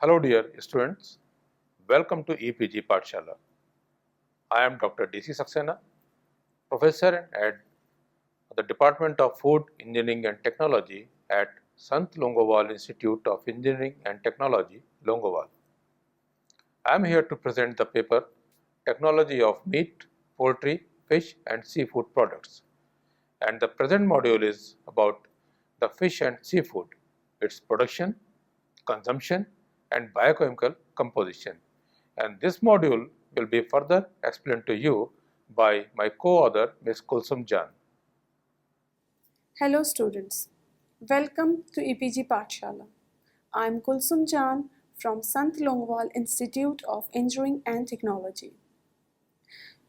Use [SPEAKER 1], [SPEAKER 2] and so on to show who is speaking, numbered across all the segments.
[SPEAKER 1] Hello dear students, welcome to EPG Pathshala. I am Dr. DC Saxena, Professor at the Department of Food Engineering and Technology at Sant Longowal Institute of Engineering and Technology, Longowal. I am here to present the paper Technology of Meat, Poultry, Fish and Seafood Products, and the present module is about the fish and seafood, its production, consumption and biochemical composition, and this module will be further explained to you by my co-author Ms. Kulsum Jan.
[SPEAKER 2] Hello students, welcome to EPG Pathshala. I am Kulsum Jan from Sant Longowal Institute of Engineering and Technology.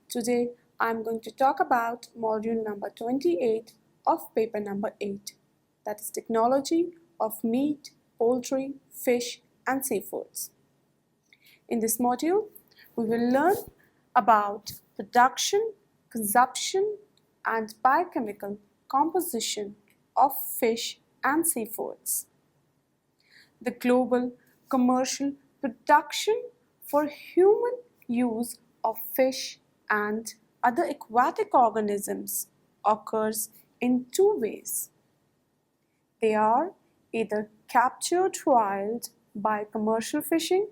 [SPEAKER 2] Today I am going to talk about module number 28 of paper number 8, that is Technology of Meat, Poultry, Fish and Seafoods. In this module, we will learn about production, consumption and biochemical composition of fish and seafoods. The global commercial production for human use of fish and other aquatic organisms occurs in two ways. They are either captured wild by commercial fishing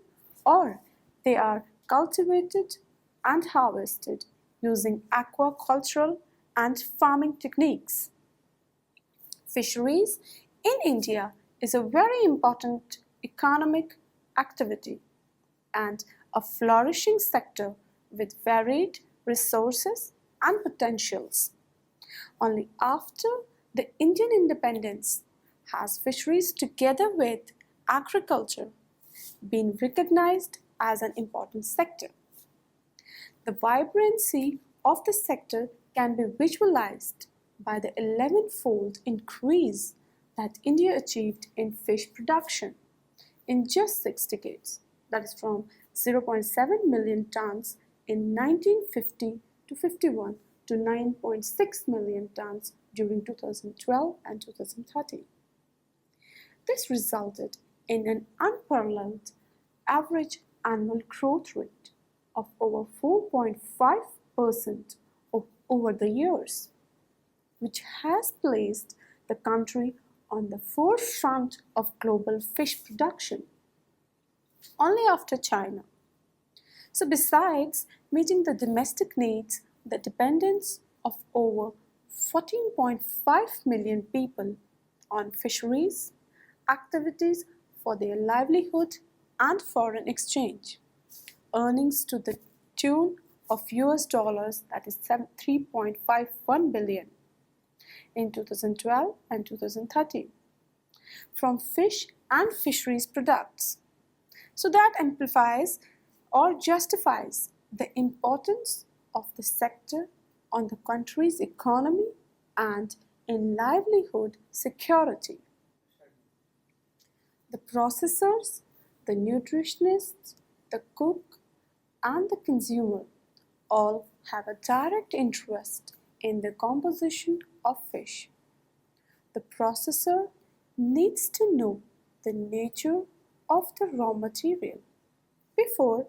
[SPEAKER 2] or they are cultivated and harvested using aquacultural and farming techniques. Fisheries in India is a very important economic activity and a flourishing sector with varied resources and potentials. Only after the Indian independence has fisheries together with agriculture been recognized as an important sector. The vibrancy of the sector can be visualized by the 11-fold increase that India achieved in fish production in just 6 decades, that is from 0.7 million tons in 1950 to 51 to 9.6 million tons during 2012 and 2013. This resulted in an unparalleled average annual growth rate of over 4.5% over the years, which has placed the country on the forefront of global fish production, only after China. So besides meeting the domestic needs, the dependence of over 14.5 million people on fisheries activities for their livelihood and foreign exchange, earnings to the tune of US dollars, that is 3.51 billion in 2012 and 2013 from fish and fisheries products. So that amplifies or justifies the importance of the sector on the country's economy and in livelihood security. The processors, the nutritionists, the cook, and the consumer all have a direct interest in the composition of fish. The processor needs to know the nature of the raw material before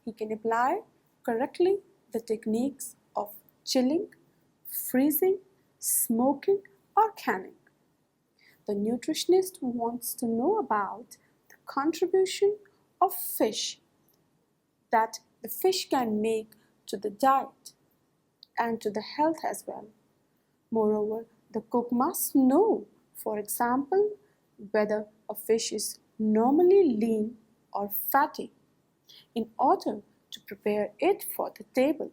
[SPEAKER 2] he can apply correctly the techniques of chilling, freezing, smoking, or canning. The nutritionist wants to know about the contribution of fish that the fish can make to the diet and to the health as well. Moreover, the cook must know, for example, whether a fish is normally lean or fatty in order to prepare it for the table.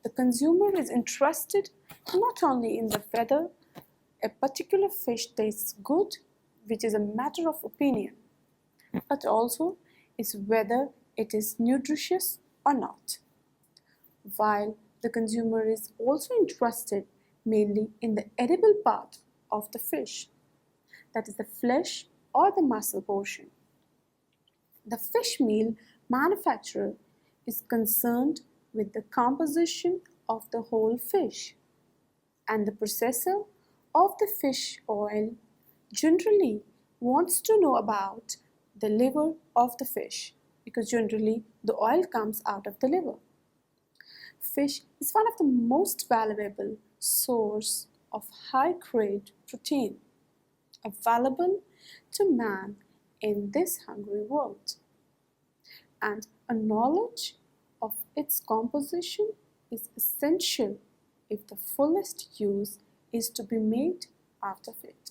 [SPEAKER 2] The consumer is interested not only in the whether a particular fish tastes good, which is a matter of opinion, but also is whether it is nutritious or not. While the consumer is also interested mainly in the edible part of the fish, that is the flesh or the muscle portion. The fish meal manufacturer is concerned with the composition of the whole fish, and the processor of the fish oil generally wants to know about the liver of the fish, because generally the oil comes out of the liver. Fish is one of the most valuable source of high-grade protein available to man in this hungry world, and a knowledge of its composition is essential if the fullest use is to be made out of it.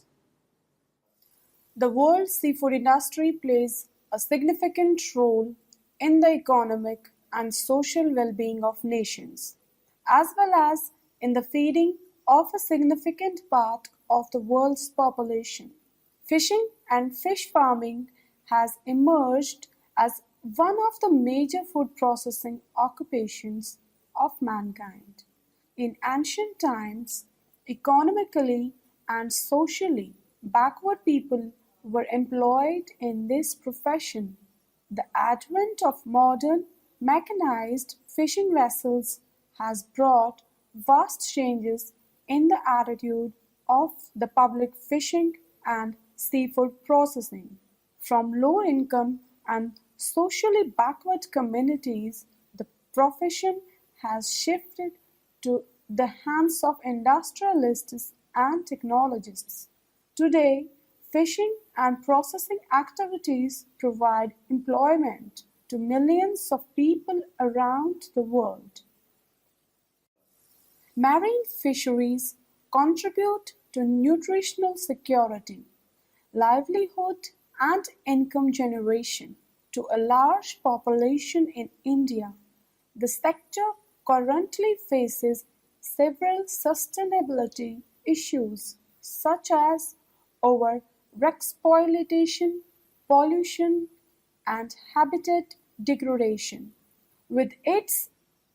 [SPEAKER 2] The world seafood industry plays a significant role in the economic and social well-being of nations, as well as in the feeding of a significant part of the world's population. Fishing and fish farming has emerged as one of the major food processing occupations of mankind. In ancient times, economically and socially backward people were employed in this profession. The advent of modern mechanized fishing vessels has brought vast changes in the attitude of the public fishing and seafood processing. From low-income and socially backward communities, the profession has shifted to the hands of industrialists and technologists. Today, fishing and processing activities provide employment to millions of people around the world. Marine fisheries contribute to nutritional security, livelihood, and income generation to a large population in India. The sector currently faces several sustainability issues such as over-exploitation, pollution, and habitat degradation. With its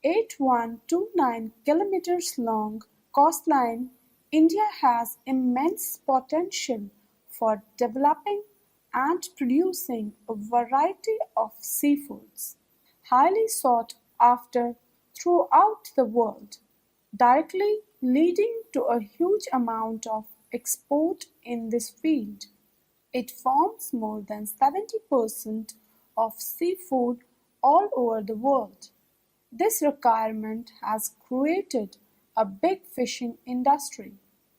[SPEAKER 2] 8129 kilometers long coastline, India has immense potential for developing and producing a variety of seafoods, highly sought after throughout the world, directly leading to a huge amount of export in this field. It forms more than 70% of seafood all over the world. This requirement has created a big fishing industry.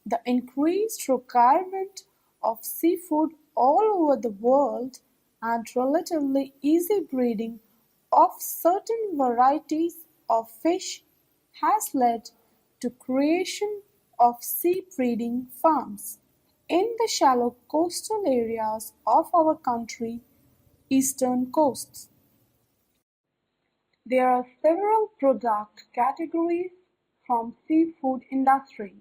[SPEAKER 2] The increased requirement of seafood all over the world and relatively easy breeding of certain varieties of fish has led to creation of sea breeding farms in the shallow coastal areas of our country eastern coasts. There are several product categories from seafood industry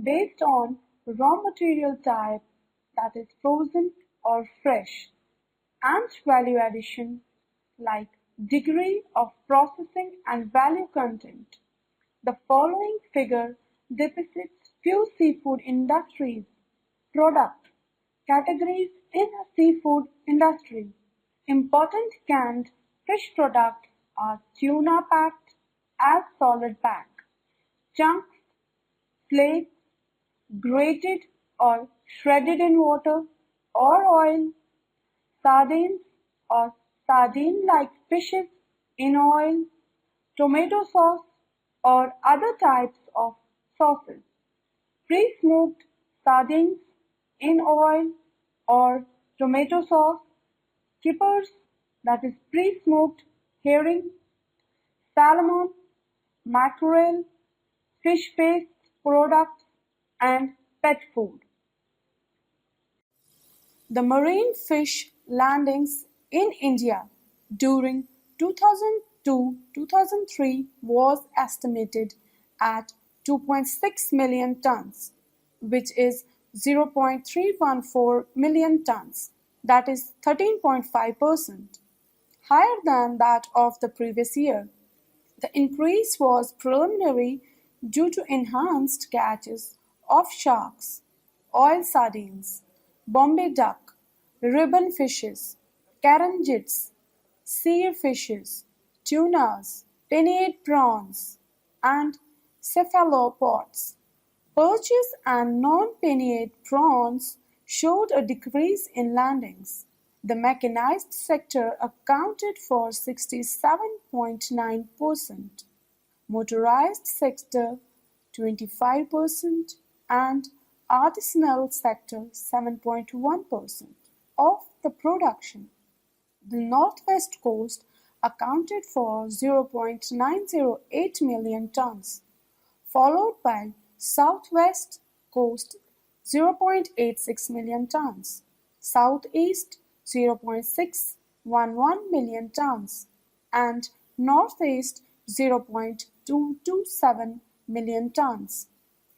[SPEAKER 2] based on raw material type, that is frozen or fresh, and value addition like degree of processing and value content. The following figure depicts few seafood industries product categories in a seafood industry. Important canned fish products are tuna packed as solid pack, chunks, flakes, grated or shredded in water or oil, sardines or sardine-like fishes in oil, tomato sauce or other types of sauces, pre-smoked sardines in oil or tomato sauce, kippers, that is pre-smoked herring, salmon, mackerel, fish paste products, and pet food. The marine fish landings in India during 2002-2003 was estimated at 2.6 million tons, which is 0.314 million tons, that is 13.5%, higher than that of the previous year. The increase was preliminary due to enhanced catches of sharks, oil sardines, Bombay duck, ribbon fishes, carangids, seer fishes, tunas, pinnate prawns, and cephalopods. Perches and non-pinnate prawns showed a decrease in landings. The mechanized sector accounted for 67.9%, motorized sector 25%, and artisanal sector 7.1% of the production. The northwest coast accounted for 0.908 million tons, followed by southwest coast 0.86 million tons, southeast 0.611 million tons, and northeast 0.227 million tons.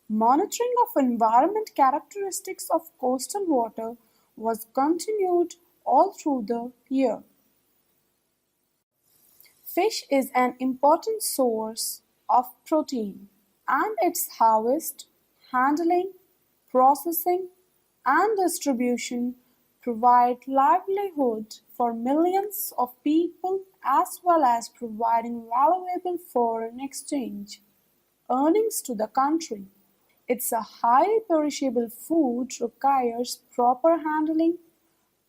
[SPEAKER 2] Monitoring of environment characteristics of coastal water was continued all through the year. Fish is an important source of protein, and its harvest, handling, processing, and distribution provide livelihood for millions of people as well as providing valuable foreign exchange earnings to the country. It's a highly perishable food requires proper handling,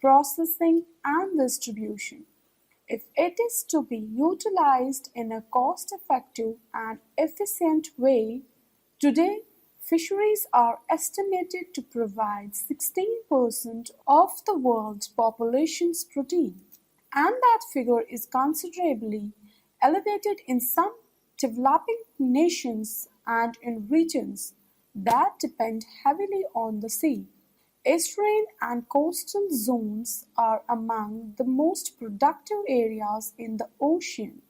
[SPEAKER 2] processing, and distribution. If it is to be utilized in a cost-effective and efficient way, today fisheries are estimated to provide 16% of the world's population's protein, and that figure is considerably elevated in some developing nations and in regions that depend heavily on the sea. Estuarine and coastal zones are among the most productive areas in the ocean.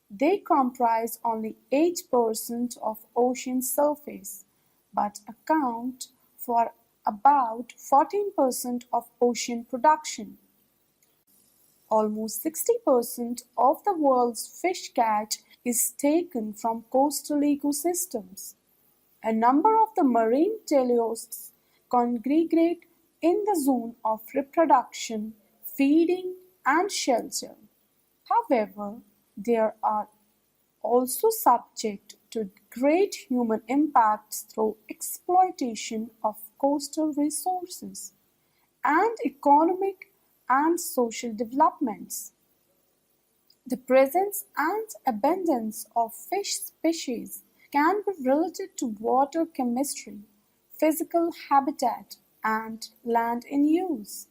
[SPEAKER 2] They comprise only 8% of ocean surface, but account for about 14% of ocean production. Almost 60% of the world's fish catch is taken from coastal ecosystems. A number of the marine teleosts congregate in the zone of reproduction, feeding, and shelter. However, they are also subject to great human impacts through exploitation of coastal resources and economic and social developments. The presence and abundance of fish species can be related to water chemistry, physical habitat, and land in use.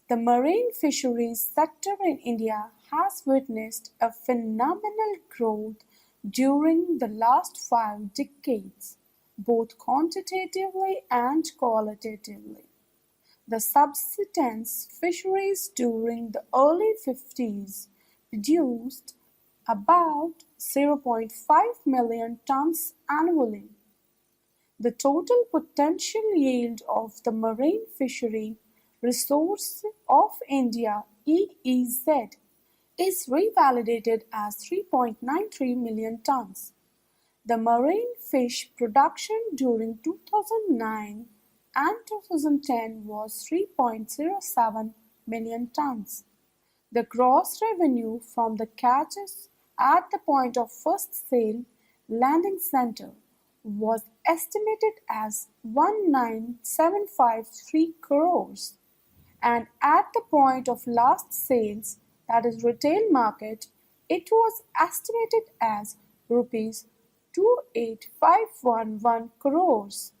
[SPEAKER 2] The marine fisheries sector in India has witnessed a phenomenal growth during the last 5 decades, both quantitatively and qualitatively. The subsistence fisheries during the early 50s produced about 0.5 million tons annually. The total potential yield of the marine fishery resource of India (EEZ) is revalidated as 3.93 million tons. The marine fish production during 2009 and 2010 was 3.07 million tons. The gross revenue from the catches at the point of first sale landing center was estimated as 19,753 crores, and at the point of last sales, that is retail market, it was estimated as rupees 28,511 crores.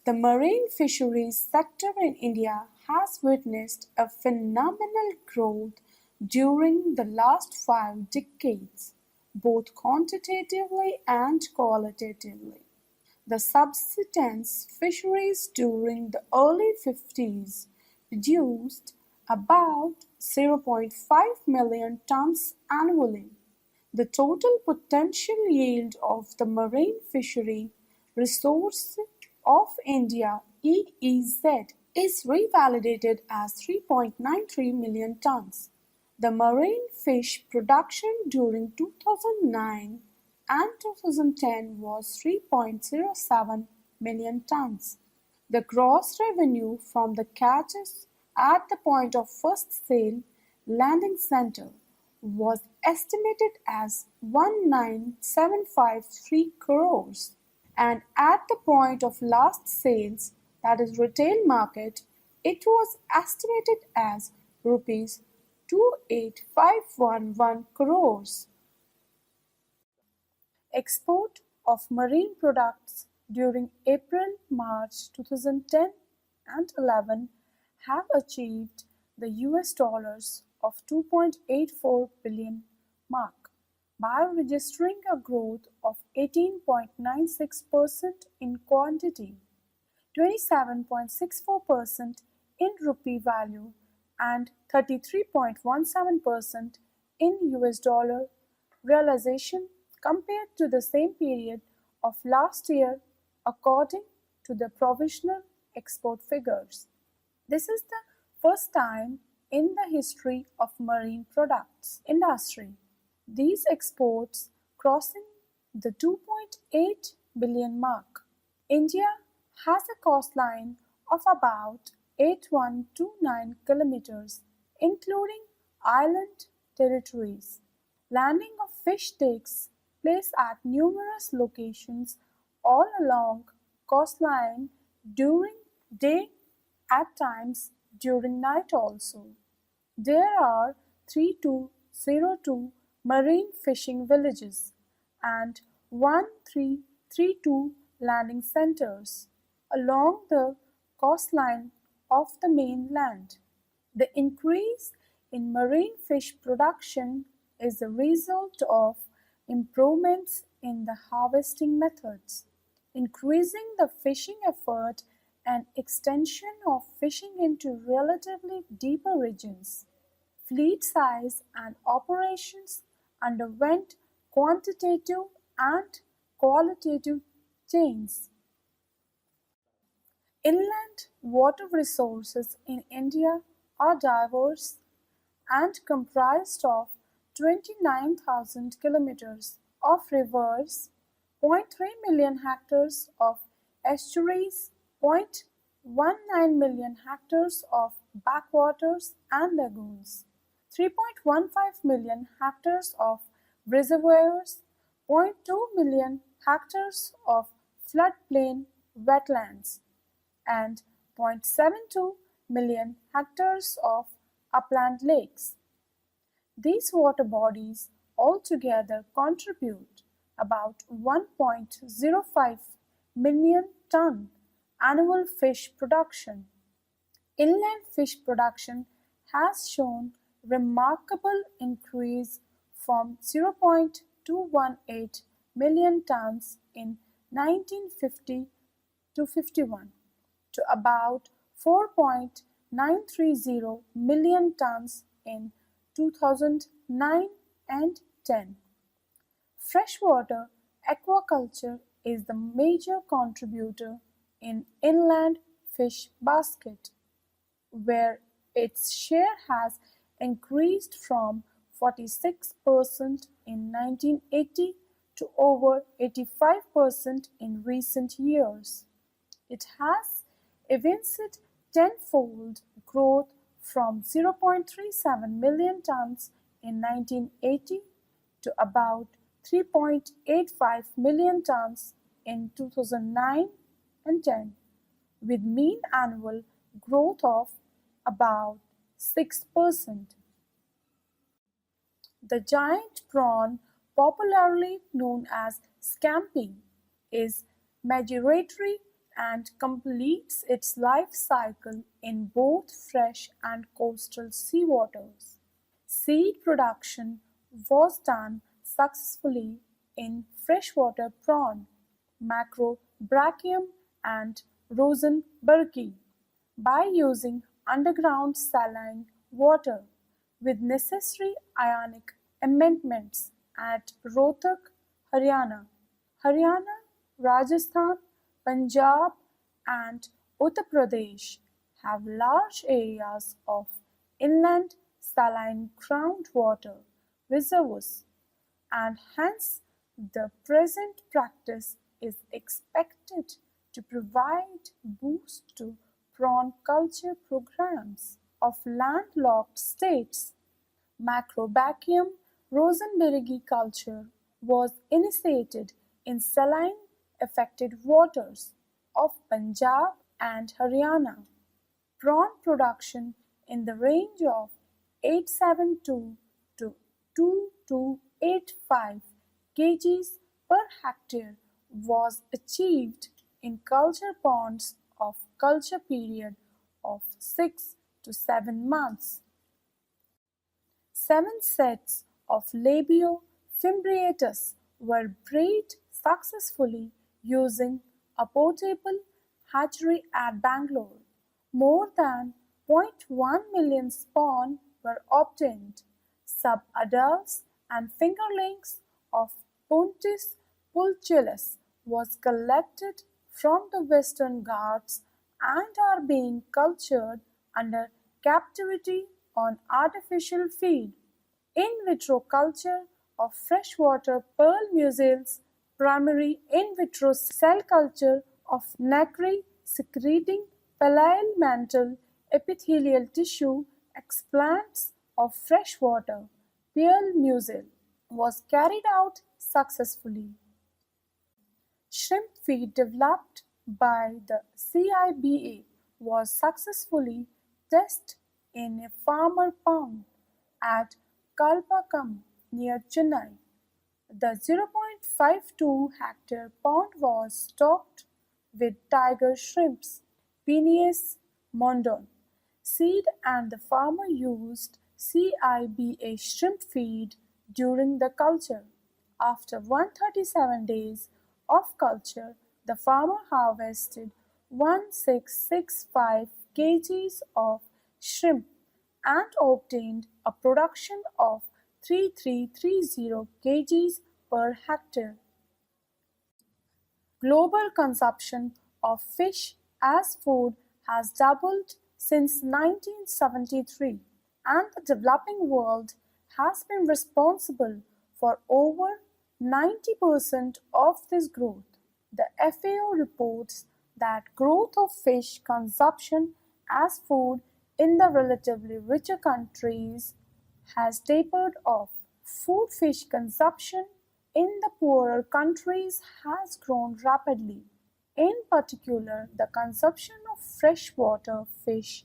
[SPEAKER 2] The marine fisheries sector in India has witnessed a phenomenal growth during the last 5 decades, both quantitatively and qualitatively. The subsistence fisheries during the early 50s produced about 0.5 million tons annually. The total potential yield of the marine fishery resource of India (EEZ) is revalidated as 3.93 million tons. The marine fish production during 2009 and 2010 was 3.07 million tons. The gross revenue from the catches at the point of first sale landing center was estimated as 19,753 crores, and at the point of last sales, that is retail market, it was estimated as rupees 28511 crores. Export of marine products during April-March 2010 and 11 have achieved the US dollars of 2.84 billion mark by registering a growth of 18.96% in quantity, 27.64% in rupee value, and 33.17% in US dollar realization compared to the same period of last year, according to the provisional export figures. This is the first time in the history of marine products industry these exports crossing the 2.8 billion mark. India has a coastline of about 8129 kilometers, including island territories. Landing of fish takes place at numerous locations all along coastline during day, at times during night also. There are 3202 marine fishing villages and 1332 landing centers along the coastline of the mainland. The increase in marine fish production is the result of improvements in the harvesting methods, increasing the fishing effort and extension of fishing into relatively deeper regions. Fleet size and operations underwent quantitative and qualitative changes. Inland water resources in India are diverse and comprised of 29,000 kilometers of rivers, 0.3 million hectares of estuaries, 0.19 million hectares of backwaters and lagoons, 3.15 million hectares of reservoirs, 0.2 million hectares of floodplain wetlands, and 0.72 million hectares of upland lakes. These water bodies altogether contribute about 1.05 million ton annual fish production. Inland fish production has shown remarkable increase from 0.218 million tons in 1950 to 51 to about 4.930 million tons in 2009 and 10. Freshwater aquaculture is the major contributor in inland fish basket, where its share has increased from 46% in 1980 to over 85% in recent years. It has evinced tenfold growth from 0.37 million tons in 1980 to about 3.85 million tons in 2009 and 10, with mean annual growth of about 6%. The giant prawn, popularly known as scampi, is migratory and completes its life cycle in both fresh and coastal seawaters. Seed production was done successfully in freshwater prawn, macrobrachium, and rosenbergi by using underground saline water with necessary ionic amendments at Rohtak, Haryana. Haryana, Rajasthan, Punjab, and Uttar Pradesh have large areas of inland saline groundwater reservoirs, and hence the present practice is expected to provide boost to prawn culture programs of landlocked states. Macrobacchium rosenbergi culture was initiated in saline affected waters of Punjab and Haryana. Prawn production in the range of 872 to 2285 kgs per hectare was achieved in culture ponds of culture period of 6 to 7 months. 7 sets of Labio fimbriatus were bred successfully using a portable hatchery at Bangalore. More than 0.1 million spawn were obtained. Subadults and fingerlings of Pontus pulchellus was collected from the Western Ghats and are being cultured under captivity on artificial feed. In vitro culture of freshwater pearl mussels, primary in vitro cell culture of nacre secreting pallial mantle epithelial tissue explants of freshwater pearl mussel was carried out successfully. Shrimp feed developed by the CIBA was successfully tested in a farmer pond at Kalpakam near Chennai. The 0.52-hectare pond was stocked with tiger shrimps, Peneus mondon, seed and the farmer used CIBA shrimp feed during the culture. After 137 days of culture, the farmer harvested 1665 kgs of shrimp and obtained a production of 3330 kgs per hectare. Global consumption of fish as food has doubled since 1973, and the developing world has been responsible for over 90% of this growth. The FAO reports that growth of fish consumption as food in the relatively richer countries has tapered off. Food fish consumption in the poorer countries has grown rapidly. In particular, the consumption of freshwater fish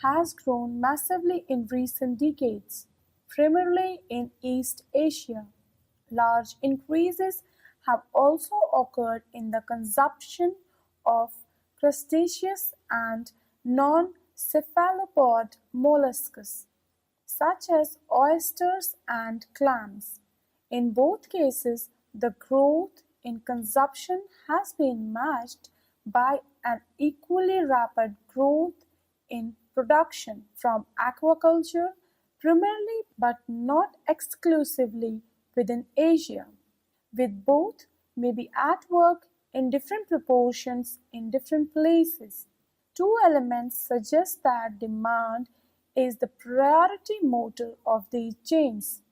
[SPEAKER 2] has grown massively in recent decades, primarily in East Asia. Large increases have also occurred in the consumption of crustaceous and non-cephalopod molluscs, such as oysters and clams. In both cases, the growth in consumption has been matched by an equally rapid growth in production from aquaculture, primarily but not exclusively within Asia, with both may be at work in different proportions in different places. Two elements suggest that demand is the priority motor of these chains.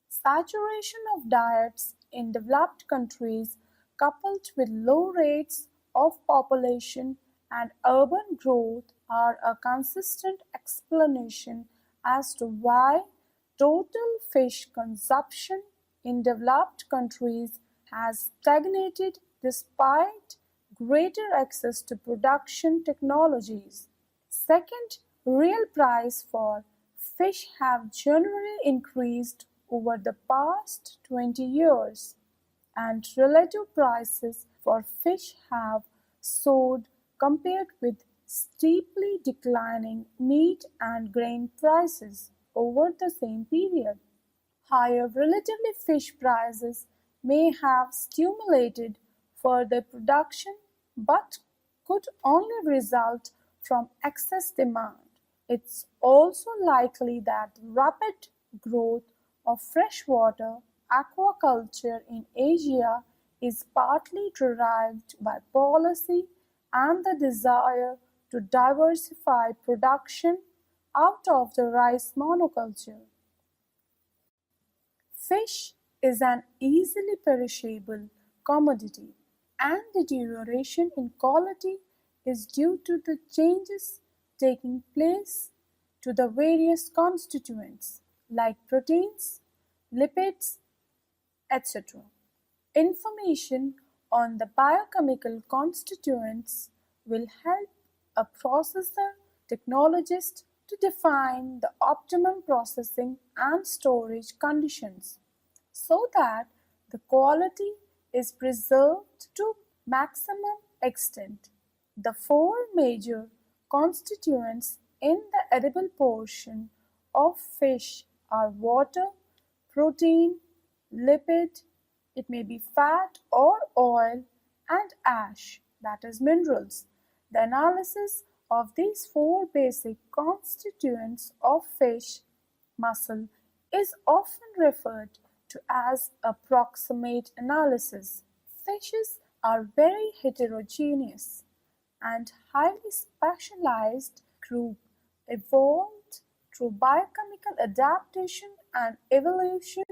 [SPEAKER 2] Saturation of diets in developed countries coupled with low rates of population and urban growth are a consistent explanation as to why total fish consumption in developed countries has stagnated despite greater access to production technologies. Second, real price for fish have generally increased over the past 20 years, and relative prices for fish have soared compared with steeply declining meat and grain prices over the same period. Higher relatively fish prices may have stimulated further production but could only result from excess demand. It's also likely that the rapid growth of freshwater aquaculture in Asia is partly derived by policy and the desire to diversify production out of the rice monoculture. Fish is an easily perishable commodity, and deterioration in quality is due to the changes taking place to the various constituents like proteins, lipids, etc. Information on the biochemical constituents will help a processor technologist to define the optimum processing and storage conditions so that the quality is preserved to maximum extent. The four major constituents in the edible portion of fish are water, protein, lipid, it may be fat or oil, and ash, that is minerals. The analysis of these four basic constituents of fish muscle is often referred to as a proximate analysis. Fishes are very heterogeneous and highly specialized group evolved through biochemical adaptation and evolution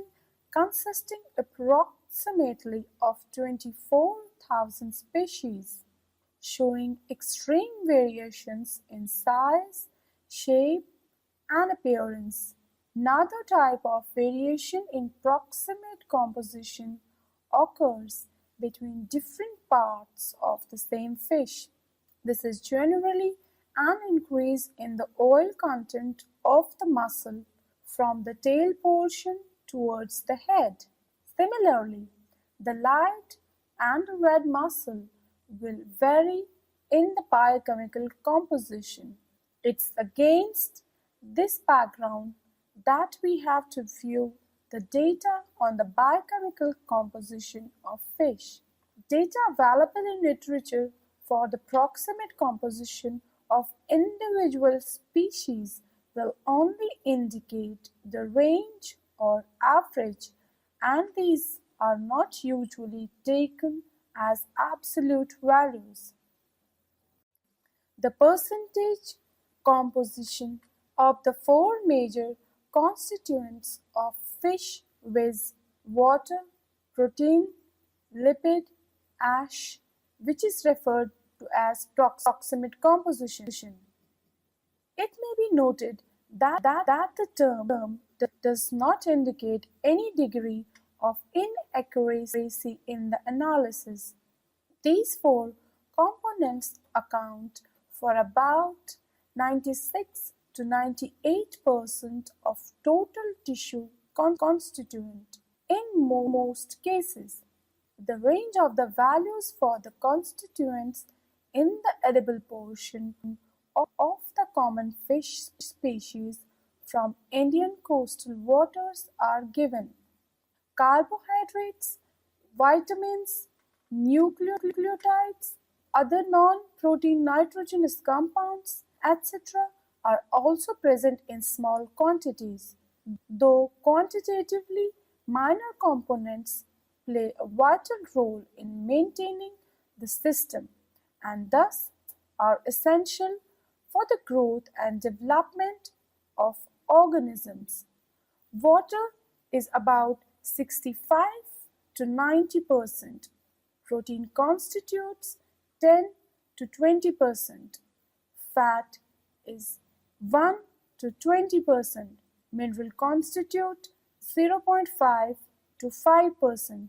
[SPEAKER 2] consisting approximately of 24,000 species, showing extreme variations in size, shape, and appearance. Another type of variation in proximate composition occurs between different parts of the same fish. This is generally an increase in the oil content of the muscle from the tail portion towards the head. Similarly, the light and red muscle will vary in the biochemical composition. It's against this background that we have to view the data on the biochemical composition of fish. Data available in literature for the proximate composition of individual species will only indicate the range or average, and these are not usually taken as absolute values. The percentage composition of the four major constituents of fish viz. Water, protein, lipid, ash, which is referred to as proximate composition. It may be noted that the term does not indicate any degree of inaccuracy in the analysis. These four components account for about 96 to 98% of total tissue constituent in most cases. The range of the values for the constituents in the edible portion of the common fish species from Indian coastal waters are given. Carbohydrates, vitamins, nucleotides, other non-protein nitrogenous compounds, etc. are also present in small quantities, though quantitatively minor components play a vital role in maintaining the system and thus are essential for the growth and development of organisms. Water is about 65 to 90%. Protein constitutes 10 to 20%. Fat is 1 to 20%. Mineral constitute 0.5 to 5%.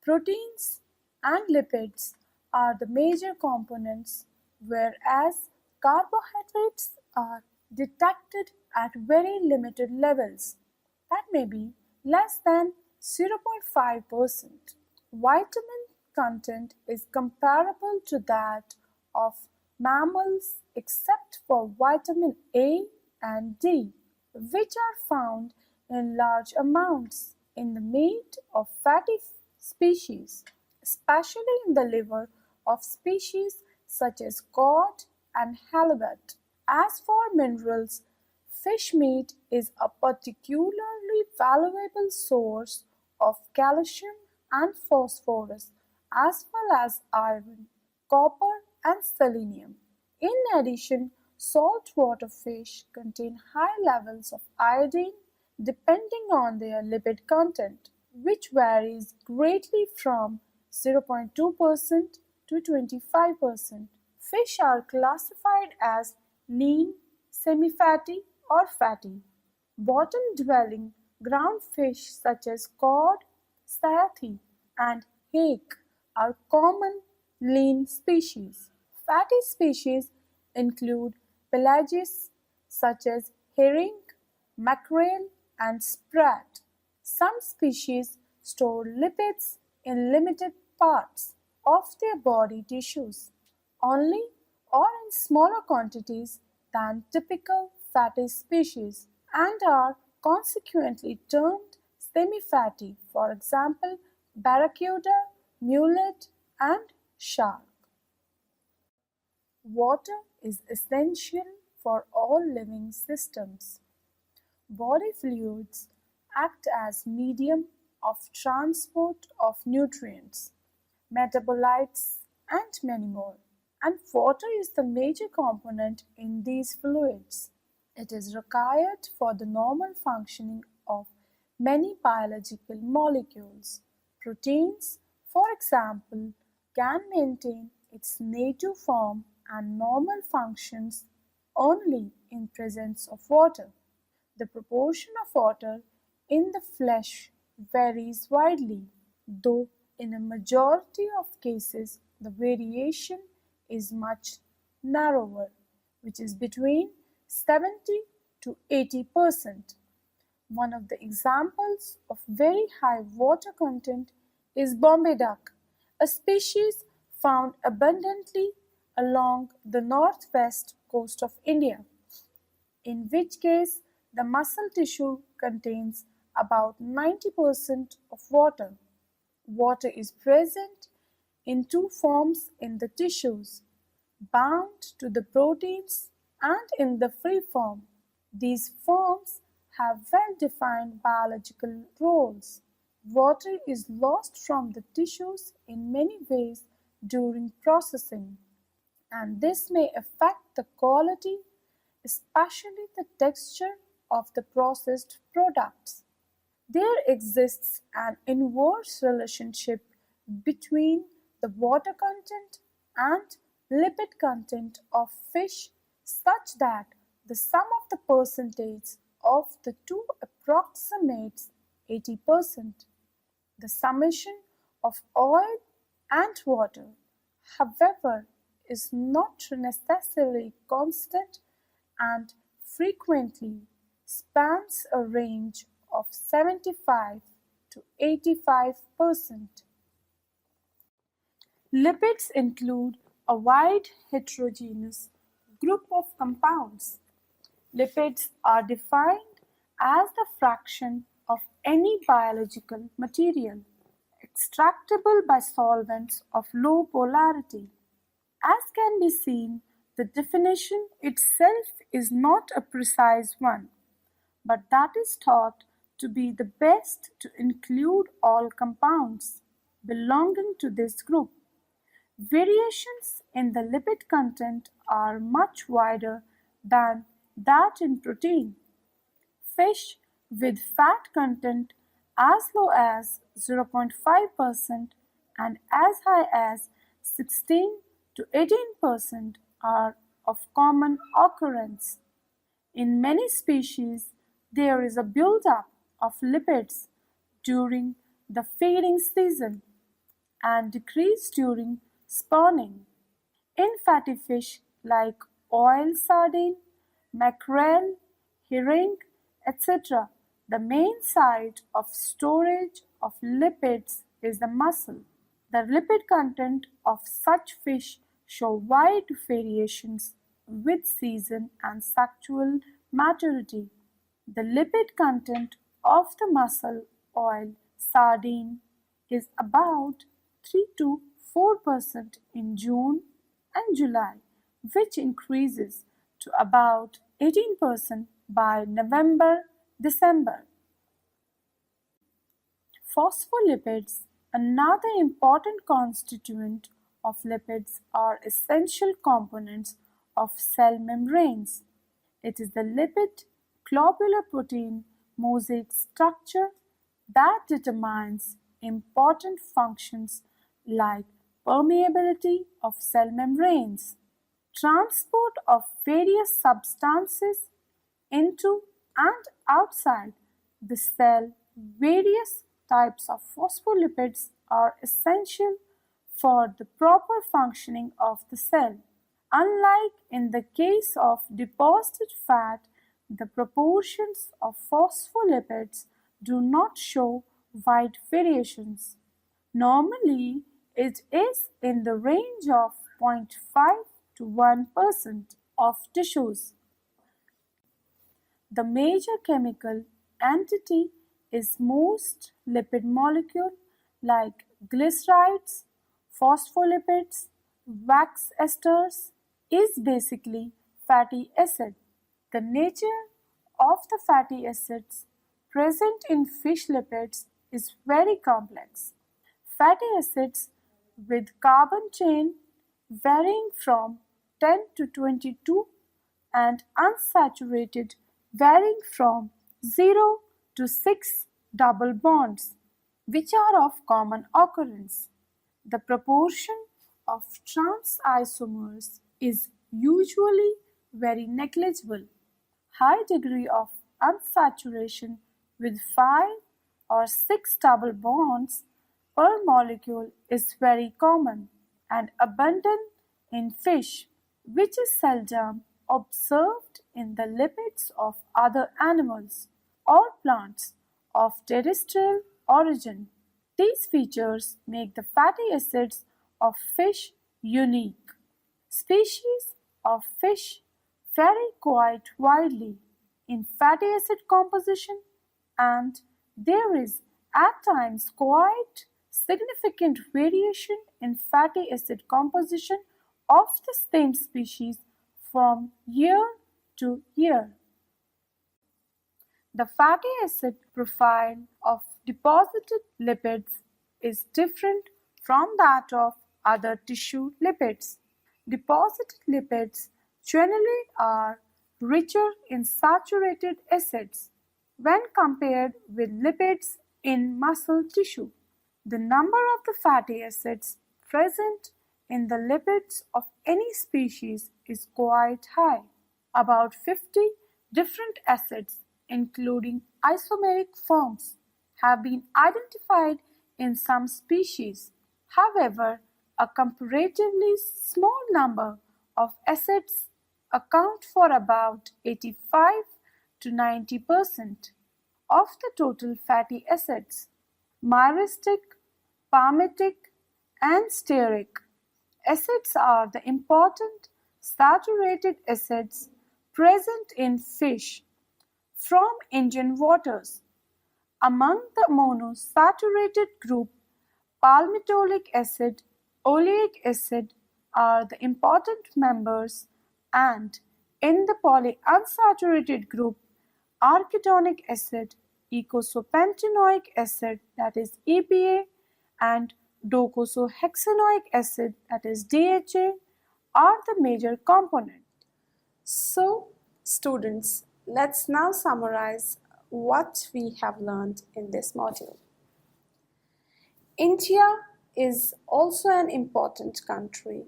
[SPEAKER 2] Proteins and lipids are the major components, whereas carbohydrates are detected at very limited levels, that may be less than 0.5%. Vitamin content is comparable to that of mammals except for vitamin A and D, which are found in large amounts in the meat of fatty species, especially in the liver of species such as cod and halibut. As for minerals, fish meat is a particularly valuable source of calcium and phosphorus, as well as iron, copper, and selenium. In addition, saltwater fish contain high levels of iodine depending on their lipid content, which varies greatly from 0.2% to 25%. Fish are classified as lean, semi-fatty, or fatty. Bottom-dwelling ground fish such as cod, saithe, and hake are common lean species. Fatty species include pelagic such as herring, mackerel, and sprat. Some species store lipids in limited parts of their body tissues only or in smaller quantities than typical fatty species and are consequently termed semi-fatty, for example, barracuda, mullet, and shark. Water is essential for all living systems. Body fluids act as medium of transport of nutrients, metabolites, and many more. And water is the major component in these fluids. It is required for the normal functioning of many biological molecules. Proteins, for example, can maintain its native form and normal functions only in presence of water. The proportion of water in the flesh varies widely, though in a majority of cases the variation is much narrower, which is between 70 to 80%. One of the examples of very high water content is Bombay duck, a species found abundantly along the northwest coast of India, in which case the muscle tissue contains about 90% of water. Water is present in two forms in the tissues, bound to the proteins and in the free form. These forms have well-defined biological roles. Water is lost from the tissues in many ways during processing, and this may affect the quality, especially the texture of the processed products. There exists an inverse relationship between the water content and lipid content of fish such that the sum of the percentage of the two approximates 80%. The summation of oil and water, however, is not necessarily constant and frequently spans a range of 75 to 85%. Lipids include a wide heterogeneous group of compounds. Lipids are defined as the fraction of any biological material extractable by solvents of low polarity. As can be seen, the definition itself is not a precise one, but that is thought to be the best to include all compounds belonging to this group. Variations in the lipid content are much wider than that in protein. Fish with fat content as low as 0.5% and as high as 16 to 18% are of common occurrence. In many species, there is a buildup of lipids during the feeding season and decrease during spawning. In fatty fish like oil sardine, mackerel, herring, etc., the main site of storage of lipids is the muscle. The lipid content of such fish show wide variations with season and sexual maturity. The lipid content of the mussel oil sardine is about 3 to 4% in June and July, which increases to about 18% by November, December. Phospholipids, another important constituent of lipids, are essential components of cell membranes. It is the lipid globular protein mosaic structure that determines important functions like permeability of cell membranes, transport of various substances into and outside the cell. Various types of phospholipids are essential for the proper functioning of the cell. Unlike in the case of deposited fat, the proportions of phospholipids do not show wide variations. Normally, it is in the range of 0.5 to 1% of tissues. The major chemical entity is most lipid molecule like glycerides, phospholipids, wax esters is basically fatty acid. The nature of the fatty acids present in fish lipids is very complex. Fatty acids with carbon chain varying from 10 to 22 and unsaturated varying from 0 to 6 double bonds, which are of common occurrence. The proportion of trans isomers is usually very negligible. High degree of unsaturation with 5 or 6 double bonds per molecule is very common and abundant in fish, which is seldom observed in the lipids of other animals or plants of terrestrial origin. These features make the fatty acids of fish unique. Species of fish vary quite widely in fatty acid composition, and there is at times quite significant variation in fatty acid composition of the same species from year to year. The fatty acid profile of deposited lipids is different from that of other tissue lipids. Deposited lipids generally are richer in saturated acids when compared with lipids in muscle tissue. The number of the fatty acids present in the lipids of any species is quite high. About 50 different acids, including isomeric forms, have been identified in some species. However, a comparatively small number of acids account for about 85 to 90% of the total fatty acids. Myristic, palmitic, and stearic acids are the important saturated acids present in fish from Indian waters. Among the monosaturated group, palmitoleic acid, oleic acid are the important members, and in the polyunsaturated group, arachidonic acid, eicosapentaenoic acid that is EPA, and docosahexaenoic acid that is DHA are the major components. So, students, let's now summarize what we have learned in this module. India is also an important country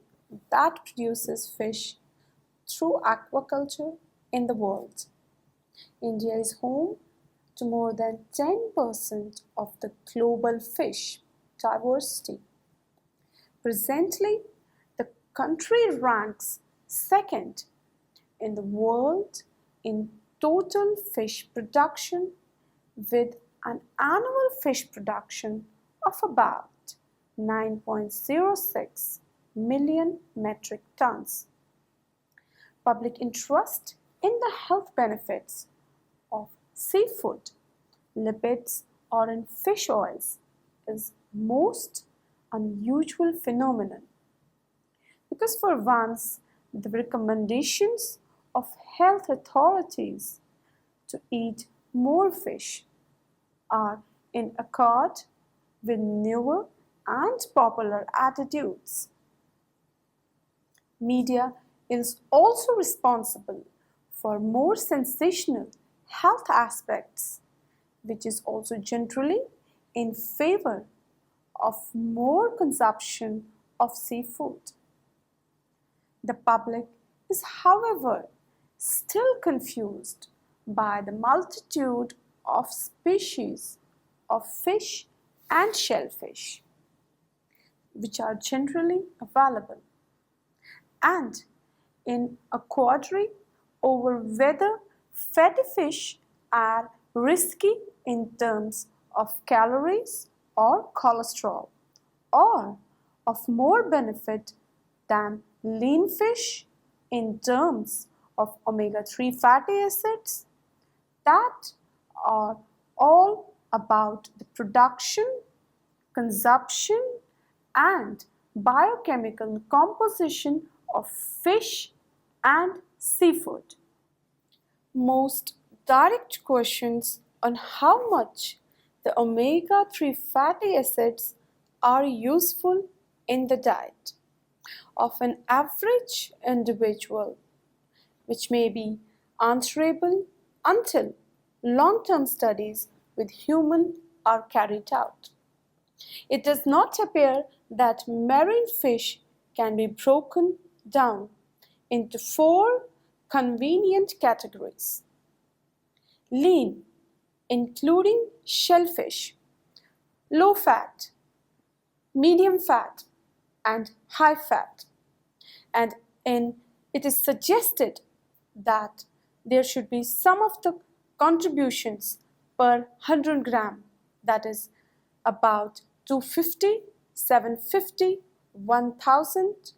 [SPEAKER 2] that produces fish through aquaculture in the world. India is home to more than 10% of the global fish diversity. Presently, the country ranks second in the world in total fish production with an annual fish production of about 9.06 million metric tons. Public interest in the health benefits of seafood, lipids, or in fish oils is most unusual phenomenon, because for once the recommendations of health authorities to eat more fish are in accord with newer and popular attitudes. Media is also responsible for more sensational health aspects, which is also generally in favor of more consumption of seafood. The public is, however, still confused by the multitude of species of fish and shellfish, which are generally available, and in a query over whether fatty fish are risky in terms of calories or cholesterol, or of more benefit than lean fish in terms of omega-3 fatty acids, that are all about the production, consumption, and biochemical composition of fish and seafood. Most direct questions on how much the omega-3 fatty acids are useful in the diet of an average individual, which may be answerable until long-term studies with humans are carried out. It does not appear that marine fish can be broken down into four convenient categories: lean, including shellfish; low fat, medium fat, and high fat. And it is suggested that there should be some of the contributions per 100 gram, that is about 250, 750, 1000,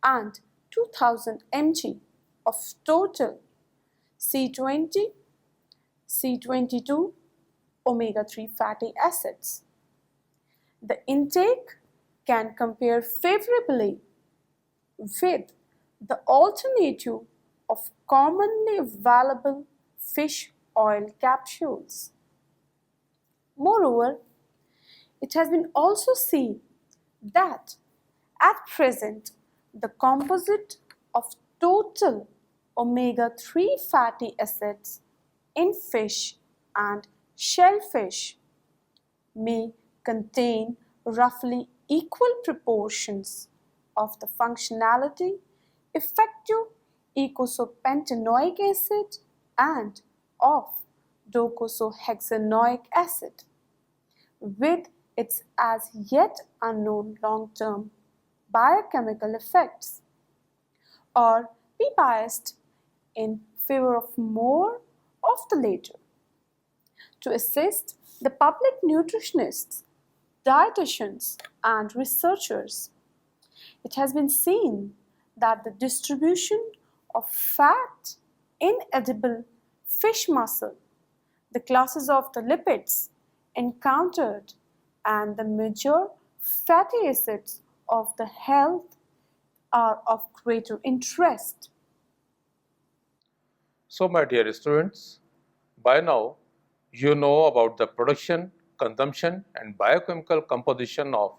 [SPEAKER 2] and 2000 mg of total C20, C22 omega-3 fatty acids. The intake can compare favorably with the alternative of commonly available fish oil capsules. Moreover, it has been also seen that at present the composite of total omega-3 fatty acids in fish and shellfish may contain roughly equal proportions of the functionality effective eicosapentaenoic acid and of docosahexaenoic acid, with its as yet unknown long-term biochemical effects, or be biased in favor of more of the latter. To assist the public nutritionists, dietitians, and researchers, it has been seen that the distribution of fat in edible fish muscle, the classes of the lipids encountered, and the major fatty acids of the health are of greater interest.
[SPEAKER 1] So, my dear students, by now you know about the production, consumption, and biochemical composition of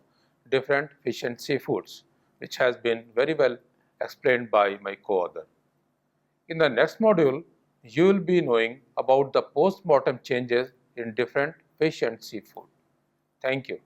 [SPEAKER 1] different fish and seafoods, which has been very well explained by my co-author. In the next module, you will be knowing about the post-mortem changes in different fish and seafood. Thank you.